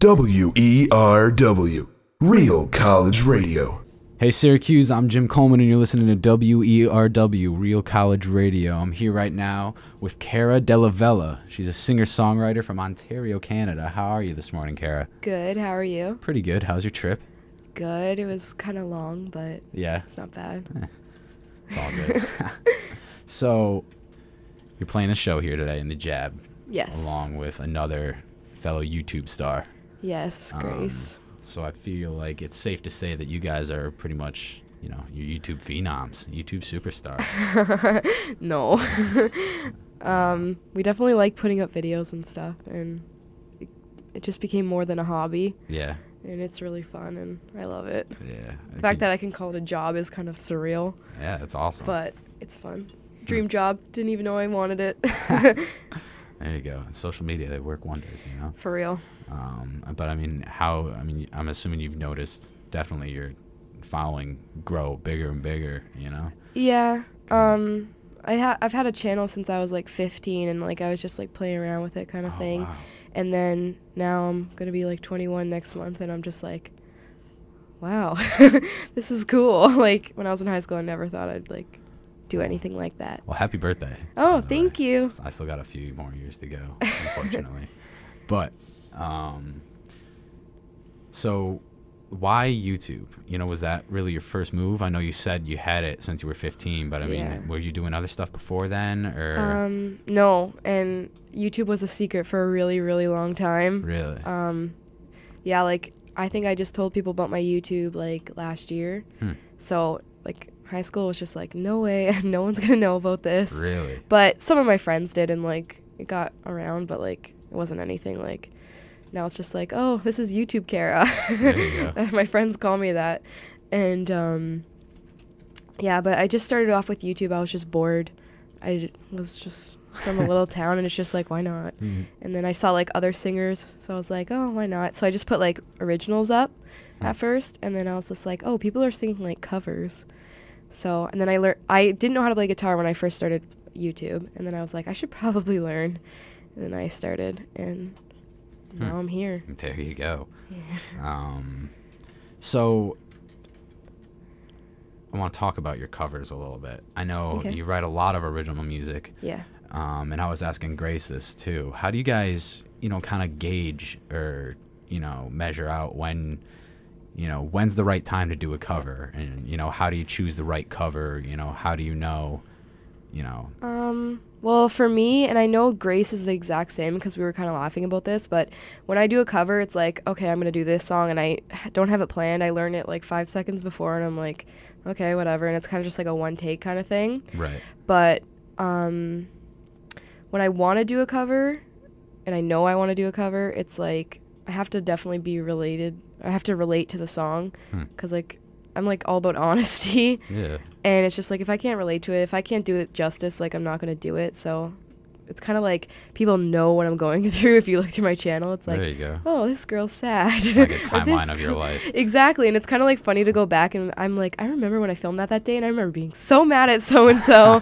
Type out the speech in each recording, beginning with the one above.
WERW Real College Radio. Hey Syracuse, I'm Jim Coleman and you're listening to WERW Real College Radio. I'm here right now with Cara Della Valle. She's a singer-songwriter from Ontario, Canada. How are you this morning, Cara? Good, how are you? Pretty good. How's your trip? Good, it was kind of long, but yeah, it's not bad. It's all good. So, you're playing a show here today in the Jab. Yes. Along with another fellow YouTube star. Yes, Grace. So I feel like it's safe to say that you guys are pretty much, you know, your YouTube phenoms, YouTube superstars. No. We definitely like putting up videos and stuff, and it just became more than a hobby. Yeah. And it's really fun, and I love it. Yeah. The fact that I can call it a job is kind of surreal. Yeah, it's awesome. But it's fun. Dream job. Didn't even know I wanted it. There you go. Social media, they work wonders, you know? For real. But I mean, I'm assuming you've noticed definitely your following grow bigger and bigger, you know? Yeah. I've had a channel since I was like 15, and like I was just like playing around with it kind of thing. Wow. And then now I'm going to be like 21 next month, and I'm just like, wow, this is cool. Like when I was in high school, I never thought I'd like do anything like that. Well, happy birthday. Oh, thank you. I still got a few more years to go, unfortunately. But, so why YouTube? You know, was that really your first move? I know you said you had it since you were 15, but I mean, were you doing other stuff before then, or? No, and YouTube was a secret for a really, really long time. Really? Yeah, like I think I just told people about my YouTube like last year. So like high school was just like, no way, no one's gonna know about this. Really? But some of my friends did, and like it got around, but like it wasn't anything. Like now it's just like, oh, this is YouTube Cara. There you go. My friends call me that. And yeah, but I just started off with YouTube. I was just bored. I was just from a little town, and it's just like, why not? And then I saw like other singers, so I was like, oh, why not? So I just put like originals up at first, and then I was just like, oh, people are singing like covers. So, and then I didn't know how to play guitar when I first started YouTube, and then I was like, I should probably learn. And then I started, and now I'm here. There you go. Yeah. So I want to talk about your covers a little bit. I know you write a lot of original music. Yeah. And I was asking Grace this too. How do you guys, you know, kind of gauge or, you know, measure out when, you know, when's the right time to do a cover? And, you know, how do you choose the right cover? You know, how do you know, you know? Well, for me, and I know Grace is the exact same because we were kind of laughing about this, but when I do a cover, it's like, okay, I'm going to do this song, and I don't have it planned. I learn it like 5 seconds before, and I'm like, okay, whatever. And it's kind of just like a one take kind of thing. Right. But when I want to do a cover, and I know I want to do a cover, it's like I have to definitely be related. I have to relate to the song because like I'm like all about honesty. Yeah. And it's just like if I can't relate to it, if I can't do it justice, like I'm not going to do it. So it's kind of like people know what I'm going through. If you look through my channel, it's like, there you go. Oh, this girl's sad. Like a timeline of your life. Exactly. And it's kind of like funny to go back, and I'm like, I remember when I filmed that day, and I remember being so mad at so-and-so.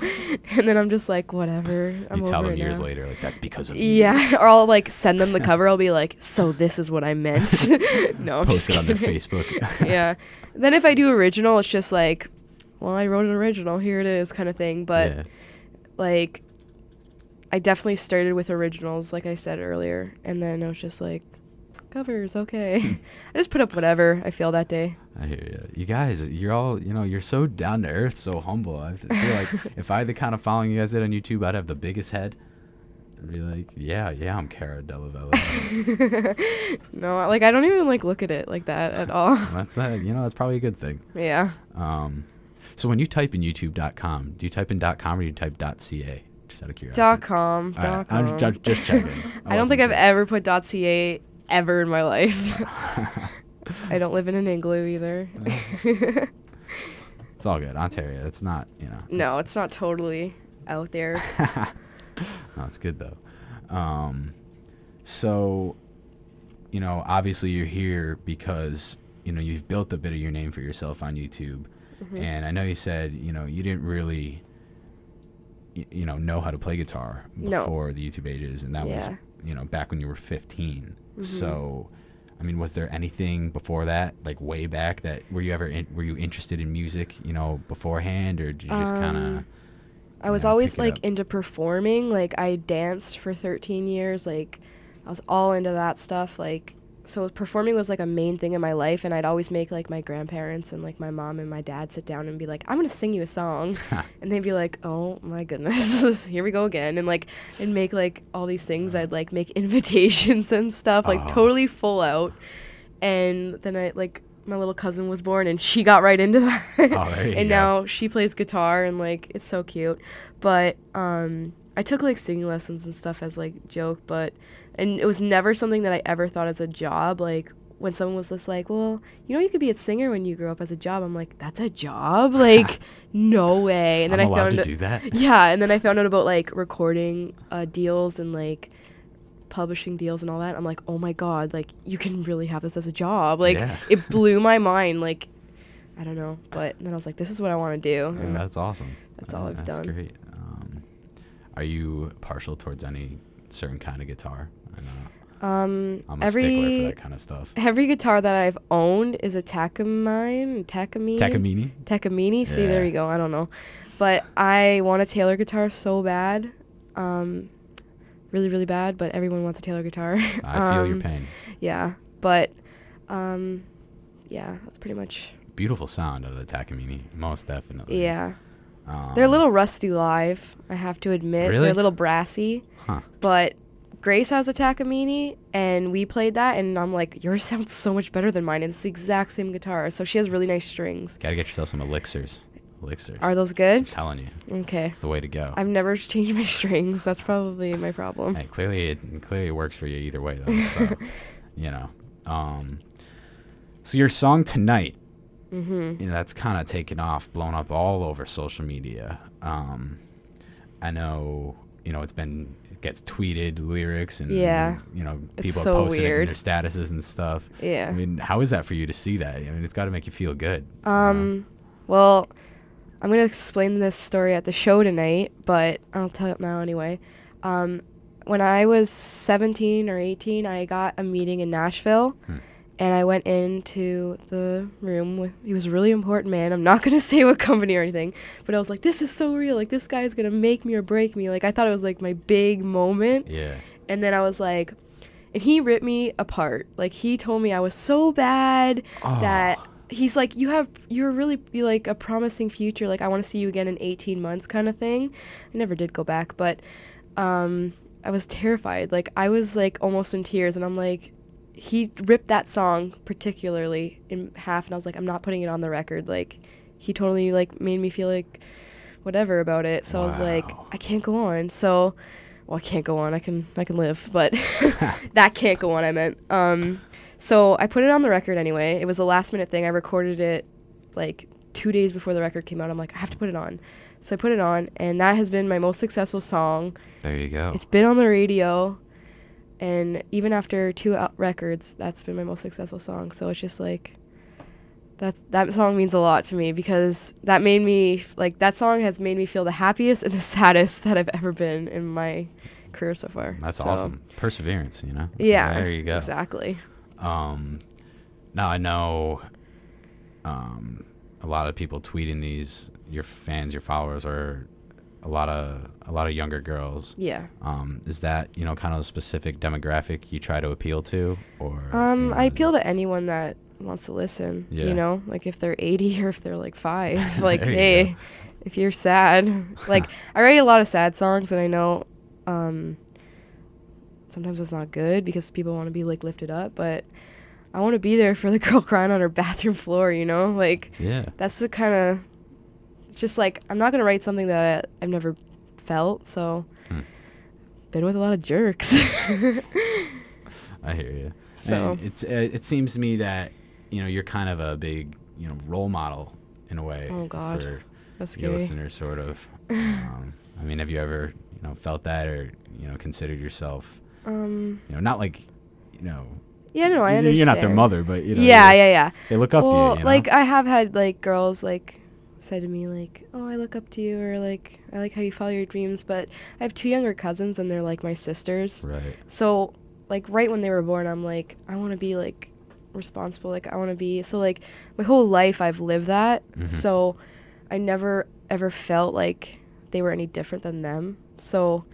And then I'm just like, whatever. I'm you tell over them it years now. later, like, that's because of you. Yeah. Or I'll like send them the cover. I'll be like, so this is what I meant. No, I'm Post just it on their kidding. Facebook. Yeah. Then if I do original, it's just like, well, I wrote an original, here it is kind of thing. But like I definitely started with originals, like I said earlier, and then I was just like, covers, okay. I just put up whatever I feel that day. I hear you. You guys, you're all, you know, you're so down to earth, so humble. I feel like if I had the kind of following you guys did on YouTube, I'd have the biggest head. I'd be like, yeah, I'm Cara Della Valle. No, like I don't even like look at it like that at all. That's that's probably a good thing. Yeah. So when you type in youtube.com, do you type in .com or do you type .ca? Just out of curiosity. .com. Right, I'm just checking. I don't think I've ever put .ca ever in my life. I don't live in an igloo either. It's all good. Ontario, it's not, you know. No, it's not totally out there. No, it's good though. So, you know, obviously you're here because, you know, you've built a bit of your name for yourself on YouTube. And I know you said, you know, you didn't really, you know how to play guitar before the YouTube ages, and that was, you know, back when you were 15. So, I mean, was there anything before that, like way back, that were you interested in music, you know, beforehand, or did you just kind of? I was always like into performing. Like I danced for 13 years. Like I was all into that stuff. Like so performing was like a main thing in my life, and I'd always make like my grandparents and like my mom and my dad sit down and be like, I'm gonna sing you a song. And they'd be like, oh my goodness, here we go again. And like I'd make like all these things. I'd like make invitations and stuff, like totally full out. And then I like my little cousin was born, and she got right into that. And now she plays guitar, and like it's so cute. But I took like singing lessons and stuff as like joke, and it was never something that I ever thought as a job. Like when someone was just like, well, you know, you could be a singer when you grow up as a job. I'm like, that's a job? Like, no way. And then I found to do that. Yeah, and then I found out about like recording deals and like publishing deals and all that. I'm like, oh my god, like you can really have this as a job. Like it blew my mind. Like I don't know, but then I was like, this is what I want to do. Yeah, that's awesome. That's all I've done. That's great. Are you partial towards any certain kind of guitar? I know. I'm a stickler for that kind of stuff. Every guitar that I've owned is a Takamine. Takamine? See, there you go. I don't know. But I want a Taylor guitar so bad. Really, really bad, but everyone wants a Taylor guitar. I feel your pain. Yeah, but yeah, that's pretty much. Beautiful sound of the Takamine, most definitely. Yeah. They're a little rusty live, I have to admit. Really? They're a little brassy. Huh. But Grace has a Takamine, and we played that, and I'm like, yours sounds so much better than mine. And it's the exact same guitar, so she has really nice strings. Gotta get yourself some elixirs. Are those good? I'm telling you. Okay. It's the way to go. I've never changed my strings. That's probably my problem. Hey, clearly it works for you either way, though. So, you know. So your song Tonight, you know, that's kind of taken off, blown up all over social media. I know, you know, it gets tweeted, lyrics, and, you know, people so are posting it in weird. their statuses and stuff. Yeah. I mean, how is that for you to see that? I mean, it's got to make you feel good. Well, I'm going to explain this story at the show tonight, but I'll tell it now anyway. When I was 17 or 18, I got a meeting in Nashville. And I went into the room with, he was a really important man. I'm not going to say what company or anything, but I was like, this is so real. Like, this guy's going to make me or break me. Like, I thought it was like my big moment. Yeah. And then I was like, and he ripped me apart. Like, he told me I was so bad that he's like, you're really like a promising future. Like, I want to see you again in 18 months kind of thing. I never did go back, but I was terrified. Like, I was like almost in tears, and I'm like, he ripped that song particularly in half, and I was like, I'm not putting it on the record. Like, he totally like made me feel like whatever about it. So I was like, I can't go on. So, well, I can't go on. I can live, but that can't go on. I meant. So I put it on the record anyway. It was a last minute thing. I recorded it like 2 days before the record came out. I'm like, I have to put it on. So I put it on, and that has been my most successful song. There you go. It's been on the radio. And even after 2 records, that's been my most successful song. So it's just like, that song means a lot to me, because that made me, like, that song has made me feel the happiest and the saddest that I've ever been in my career so far. That's awesome. Perseverance, you know? Yeah. There you go. Exactly. Now I know a lot of people tweeting these, your fans, your followers, are a lot of younger girls. Yeah. Is that, you know, kind of a specific demographic you try to appeal to, or? You know, I appeal to anyone that wants to listen. Yeah. You know, like if they're 80 or if they're like 5, like, hey, if you're sad, like I write a lot of sad songs, and I know sometimes it's not good because people want to be like lifted up, but I want to be there for the girl crying on her bathroom floor. You know, like that's the kind of. It's just like, I'm not going to write something that I've never felt, so been with a lot of jerks. I hear you. So and it seems to me that, you know, you're kind of a big, you know, role model in a way. Oh God, for that's your scary. listeners, sort of. I mean, have you ever, you know, felt that, or, you know, considered yourself, you know, not like, you know. Yeah, no, I understand. You're not their mother, but, you know. Yeah. They look up to you, you know? Like, I have had, like, girls, like, said to me, like, oh, I look up to you, or like, I like how you follow your dreams. But I have 2 younger cousins, and they're like my sisters. Right. So like right when they were born, I'm like, I want to be like responsible. Like, I want to be, so like my whole life I've lived that. So I never ever felt like they were any different than them. So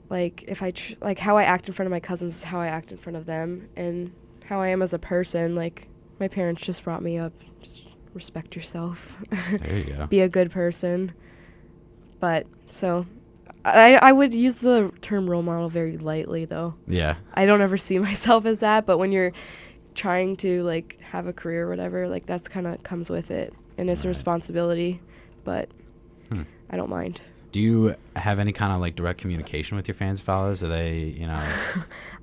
like if I like how I act in front of my cousins is how I act in front of them, and how I am as a person. Like, my parents just brought me up, just respect yourself. There you go. Be a good person. But so I would use the term role model very lightly, though. Yeah. I don't ever see myself as that, but when you're trying to like have a career or whatever, like that's kind of comes with it, and it's a responsibility, but I don't mind. Do you have any kind of like direct communication with your fans, followers? Are they, you know?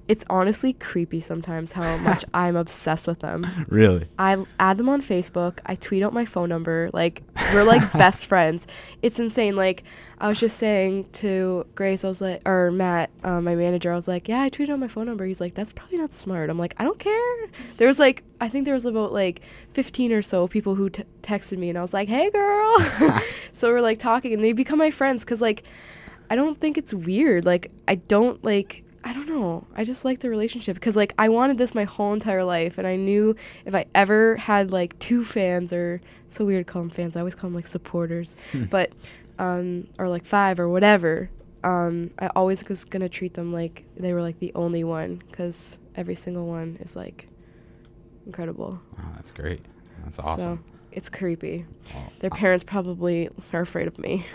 It's honestly creepy sometimes how much I'm obsessed with them. Really? I add them on Facebook. I tweet out my phone number. Like, we're like best friends. It's insane. Like, I was just saying to Grace, I was like, or Matt, my manager, I was like, yeah, I tweeted out my phone number. He's like, that's probably not smart. I'm like, I don't care. There was like, I think there was about like 15 or so people who texted me, and I was like, hey girl. So we're like talking, and they become my friends. Cause like, I don't think it's weird. Like, I don't know. I just like the relationship because, like, I wanted this my whole entire life, and I knew if I ever had, like, 2 fans, or it's so weird to call them fans. I always call them, like, supporters, but, or, like, 5 or whatever. I always was going to treat them like they were, like, the only one, because every single one is, like, incredible. Oh, that's great. That's awesome. So it's creepy. Well, Their parents probably are afraid of me.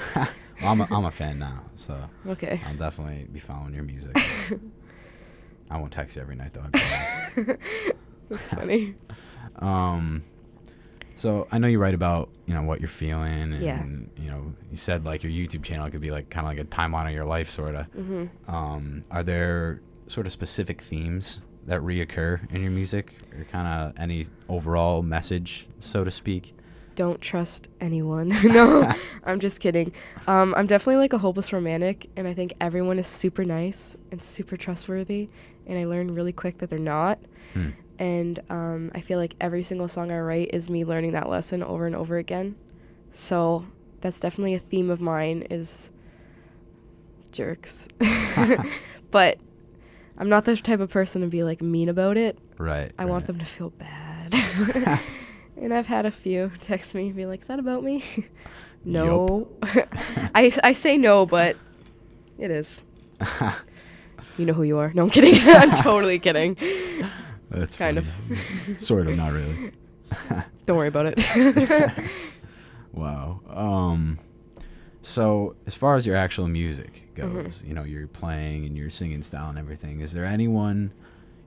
Well, I'm a fan now, so Okay. I'll definitely be following your music. I won't text you every night, though. I promise. That's funny. So I know you write about, you know, what you're feeling, and Yeah. you know, you said like your YouTube channel could be like kind of like a timeline of your life, sort of. Are there sort of specific themes that reoccur in your music, or kind of any overall message, so to speak? Don't trust anyone. No, I'm just kidding. I'm definitely like a hopeless romantic, and I think everyone is super nice and super trustworthy, and I learned really quick that they're not. And I feel like every single song I write is me learning that lesson over and over again. So that's definitely a theme of mine, is jerks. But I'm not the type of person to be like mean about it. Right. I want them to feel bad. And I've had a few text me and be like, is that about me? No. I say no, but it is. You know who you are. No, I'm kidding. I'm totally kidding. That's kind funny. Sort of, not really. Don't worry about it. Wow. So as far as your actual music goes, you know, you're playing and your singing style and everything, is there anyone,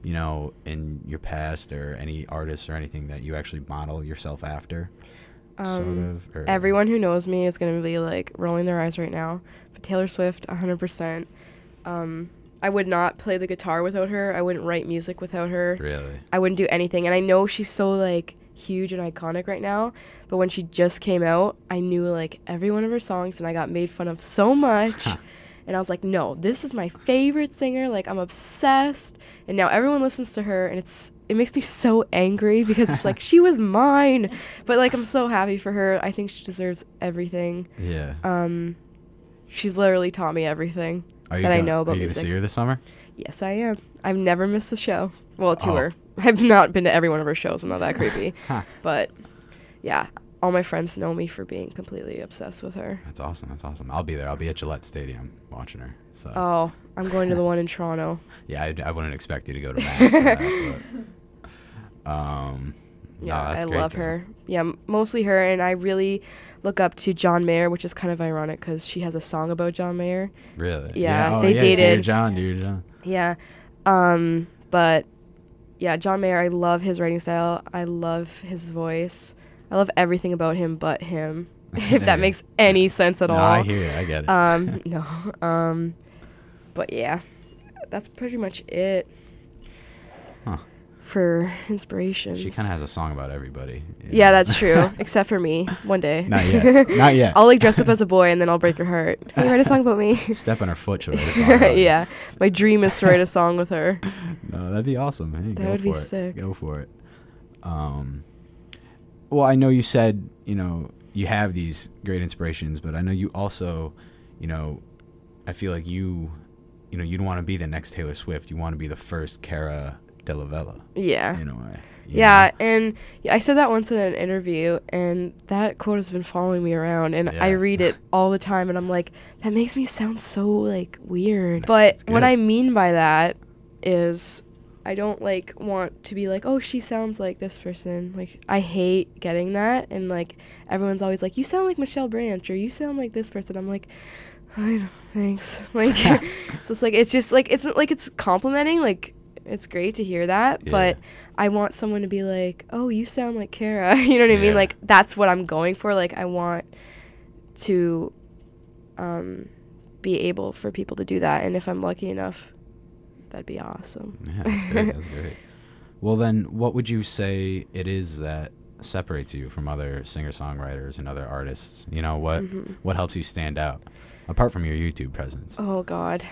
you know, in your past, or any artists or anything that you actually model yourself after? Sort of, or Everyone who knows me is going to be like rolling their eyes right now. But Taylor Swift, 100%. I would not play the guitar without her. I wouldn't write music without her. Really? I wouldn't do anything. And I know she's so like huge and iconic right now, but when she just came out, I knew like every one of her songs, and I got made fun of so much. And I was like, no, this is my favorite singer. Like, I'm obsessed. And now everyone listens to her, and it makes me so angry because it's like, she was mine. But like, I'm so happy for her. I think she deserves everything. Yeah. She's literally taught me everything I know about music. Are you going to see her this summer? Yes, I am. I've never missed a show. Well, a tour. I've not been to every one of her shows. I'm not that creepy. But yeah, all my friends know me for being completely obsessed with her. That's awesome. That's awesome. I'll be there. I'll be at Gillette Stadium watching her. So. Oh, I'm going to the one in Toronto. Yeah, I wouldn't expect you to go to mass for that, but, yeah, no, I great, love though. her. Yeah, mostly her, and I really look up to John Mayer, which is kind of ironic because she has a song about John Mayer. Really? Yeah, Oh, they dated. Dear John. Yeah, but yeah, John Mayer, I love his writing style. I love his voice. I love everything about him but him, if that makes any sense at all. I hear it. I get it. No. But yeah, that's pretty much it. Huh. For inspiration. She kind of has a song about everybody. Yeah, that's true. Except for me. One day. Not yet. Not yet. I'll like dress up as a boy, and then I'll break her heart. Hey, write a song about me. Step on her foot. She'll write a song about Yeah. My dream is to write a song with her. No, that'd be awesome. Hey, That would be sick. Go for it. Well, I know you said, you know, you have these great inspirations, but I know you also, you know, I feel like you don't want to be the next Taylor Swift. You want to be the first Kara Della Valle. Yeah. In a way. Yeah, and I said that once in an interview, and that quote has been following me around, and I read it all the time, and I'm like, that makes me sound so, like, weird. But what I mean by that is I don't, like, want to be like, oh, she sounds like this person. Like, I hate getting that, and, like, everyone's always like, you sound like Michelle Branch, or you sound like this person. I'm like, I don't, thanks. Like, so it's just, like, it's complimenting, like, it's great to hear that, but I want someone to be like, oh, you sound like Kara. You know what I mean? Like, that's what I'm going for. Like, I want to be able for people to do that. And if I'm lucky enough, that'd be awesome. Yeah, that's great. That's great. Well, then, what would you say it is that separates you from other singer-songwriters and other artists? You know, what helps you stand out, apart from your YouTube presence? Oh, God.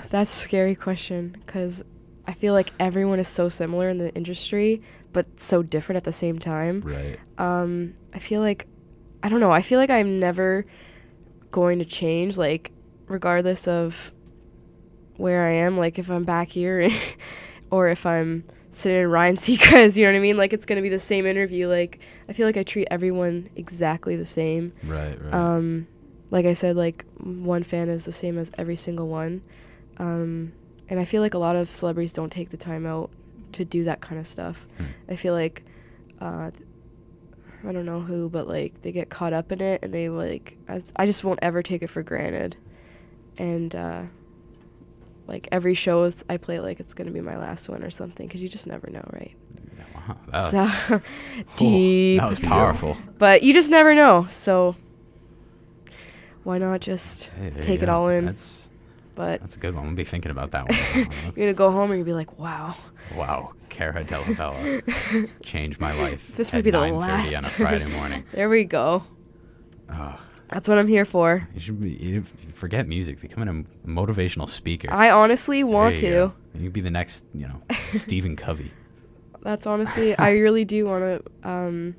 That's a scary question, because I feel like everyone is so similar in the industry, but so different at the same time. Right. I feel like, I don't know, I feel like I'm never going to change, like, regardless of where I am, like, if I'm back here or if I'm sitting in Ryan Seacrest, you know what I mean? Like, it's going to be the same interview. Like, I feel like I treat everyone exactly the same. Right. Like I said, like, one fan is the same as every single one. And I feel like a lot of celebrities don't take the time out to do that kind of stuff. I feel like, I don't know who, but, like, they get caught up in it, and they, like, I just won't ever take it for granted. And, like, every show I play, like, it's going to be my last one or something, because you just never know, right? Wow. So, deep. That was powerful. But you just never know, why not just take it all in? That's a good one. I'm going to be thinking about that one. You're going to go home and you'll be like, wow. Wow, Kara Della Valle changed my life. This would be the 9:30 on a Friday morning. There we go. That's what I'm here for. You forget music, becoming a motivational speaker. I honestly want to. You could be the next, Stephen Covey. That's honestly, I really do want to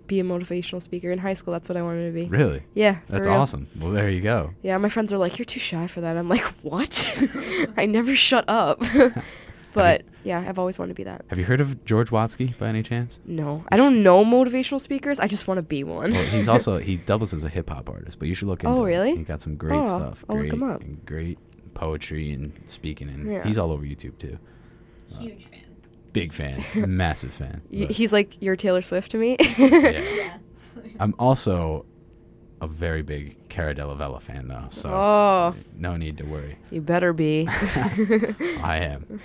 be a motivational speaker. In high school, that's what I wanted to be. Really? Yeah. That's real. awesome. Well, there you go. Yeah, my friends are like, you're too shy for that. I'm like, what? I never shut up. But yeah, I've always wanted to be that. Have you heard of George Watsky by any chance? No. I don't know motivational speakers. I just want to be one. Well, he doubles as a hip hop artist, but you should look into him. Oh, really? He got some great stuff. I'll look him up. Great poetry and speaking, and he's all over YouTube too. Huge fan. Big fan. Massive fan. He's like your Taylor Swift to me. Yeah. I'm also a very big Kara Della Valle fan, though, so no need to worry. You better be. I am.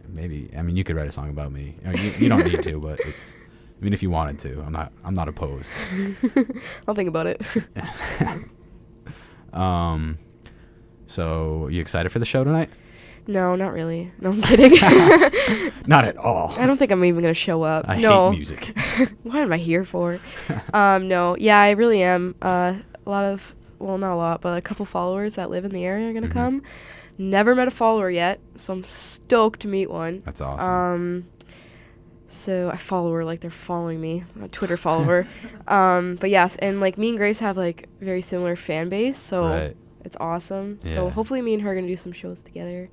Maybe. I mean, you could write a song about me. I mean, you don't need to, but it's. I mean, if you wanted to, I'm not opposed. I'll think about it. So, you excited for the show tonight? No, not really. No, I'm kidding. Not at all. I don't think I'm even going to show up. I hate music. What am I here for? No. Yeah, I really am. A lot of, well, not a lot, but a couple followers that live in the area are going to come. Never met a follower yet, so I'm stoked to meet one. That's awesome. So I follow her like they're following me, a Twitter follower. But yes, and like me and Grace have like very similar fan base, so it's awesome. Yeah. So hopefully me and her are going to do some shows together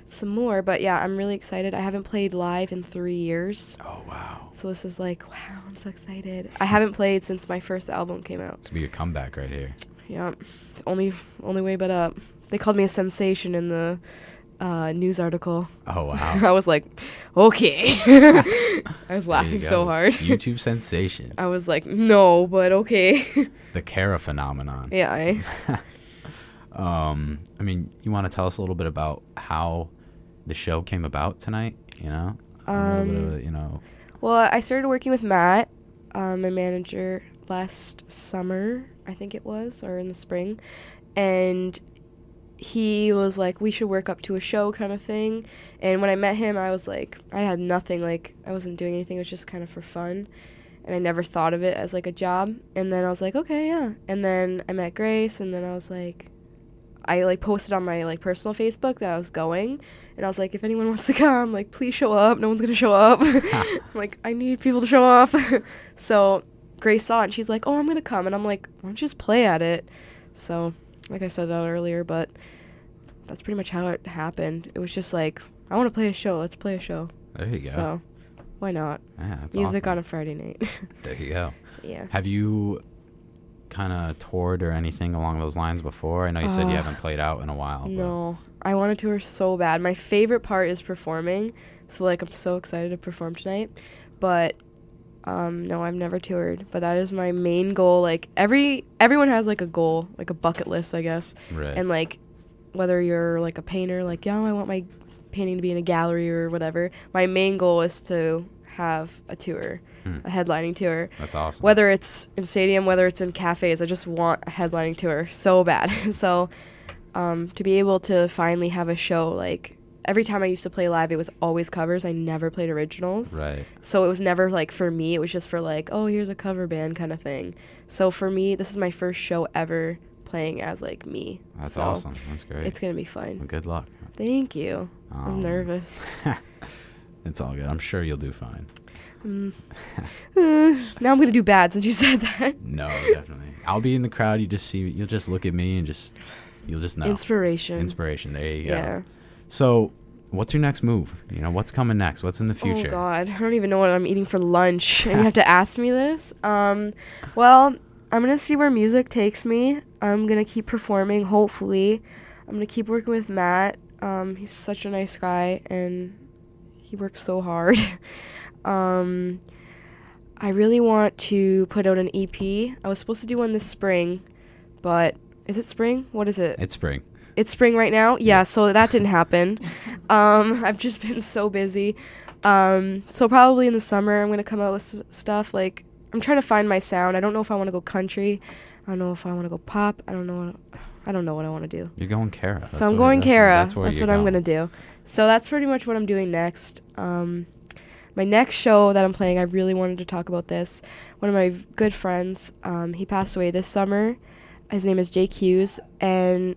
some more. But yeah, I'm really excited. I haven't played live in 3 years. Oh, wow. So this is like, wow, I'm so excited. I haven't played since my first album came out. It's going to be your comeback right here. Yeah, it's only way but up. They called me a sensation in the news article. Oh, wow. I was like, okay. I was laughing so hard. YouTube sensation. I was like, no, but okay. The Kara phenomenon. Yeah. I mean, you want to tell us a little bit about how the show came about tonight, A little bit of, Well, I started working with Matt, my manager, last summer, I think it was, or in the spring. And he was like, we should work up to a show kind of thing. And when I met him, I was like, I had nothing. Like, I wasn't doing anything. It was just kind of for fun. And I never thought of it as, like, a job. And then I was like, okay, yeah. And then I met Grace, and then I was like, I, like, posted on my, like, personal Facebook that I was going. And I was like, if anyone wants to come, like, please show up. No one's going to show up. I'm like, I need people to show up. So Grace saw it, and she's like, oh, I'm going to come. And I'm like, why don't you just play at it? So, like I said that earlier, but that's pretty much how it happened. It was just, like, I want to play a show. Let's play a show. There you go. So, why not? Yeah, that's Music awesome. on a Friday night. There you go. Yeah. Have you kind of toured or anything along those lines before? I know you said you haven't played out in a while. No. I want to tour so bad. My favorite part is performing. So, like, I'm so excited to perform tonight. But, no, I've never toured. But that is my main goal. Like, everyone has, like, a goal, like a bucket list, I guess. Right. And, like, whether you're, like, a painter, like, yeah, I want my painting to be in a gallery or whatever. My main goal is to have a tour, a headlining tour. That's awesome. Whether it's in stadium, whether it's in cafes, I just want a headlining tour so bad. So to be able to finally have a show, like every time I used to play live, it was always covers. I never played originals. Right. So it was never like for me. It was just for like, oh, here's a cover band kind of thing. So for me, this is my first show ever playing as like me. That's so awesome. That's great. It's going to be fun. Well, good luck. Thank you. I'm nervous. It's all good. I'm sure you'll do fine. Now I'm going to do bad since you said that. No, definitely. I'll be in the crowd. You'll just look at me and you'll just know. Inspiration. There you go. Yeah. So, what's your next move? You know, what's coming next? What's in the future? Oh God, I don't even know what I'm eating for lunch, and you have to ask me this. Well, I'm gonna see where music takes me. I'm gonna keep performing. Hopefully, I'm gonna keep working with Matt. He's such a nice guy, and he works so hard. I really want to put out an EP. I was supposed to do one this spring, but is it spring? What is it? It's spring. It's spring right now? Yeah, so that didn't happen. I've just been so busy. So probably in the summer I'm going to come out with stuff. Like, I'm trying to find my sound. I don't know if I want to go country. I don't know if I want to go pop. I don't know what I want to do. You're going Kara. So I'm going Kara. That's what I'm going to do. So that's pretty much what I'm doing next. My next show that I'm playing, I really wanted to talk about this. One of my good friends, he passed away this summer. His name is Jake Hughes, and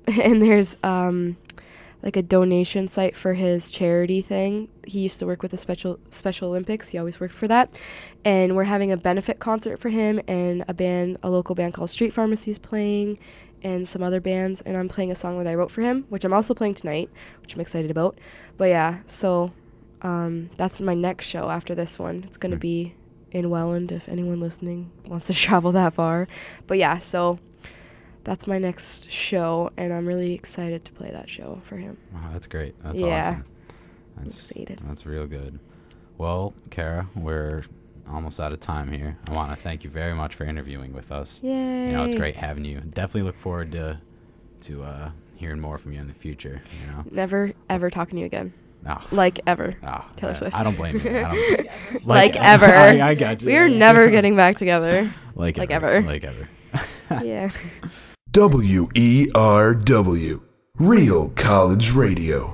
there's like a donation site for his charity thing. He used to work with the Special Olympics. He always worked for that. And we're having a benefit concert for him, and a local band called Street Pharmacy is playing, and some other bands. And I'm playing a song that I wrote for him, which I'm also playing tonight, which I'm excited about. But yeah, so that's my next show after this one. It's going to be in Welland, if anyone listening wants to travel that far. But yeah, so that's my next show, and I'm really excited to play that show for him. Wow, that's great. That's awesome. I'm excited. That's real good. Well, Kara, we're almost out of time here. I want to thank you very much for interviewing with us. Yay. You know, it's great having you. Definitely look forward to hearing more from you in the future. You know, never ever talking to you again. No. Like ever. Oh, Taylor Swift. I don't blame you. Like ever. I got you. We are never getting back together. Like ever. Like ever. Yeah. WERW Real College Radio.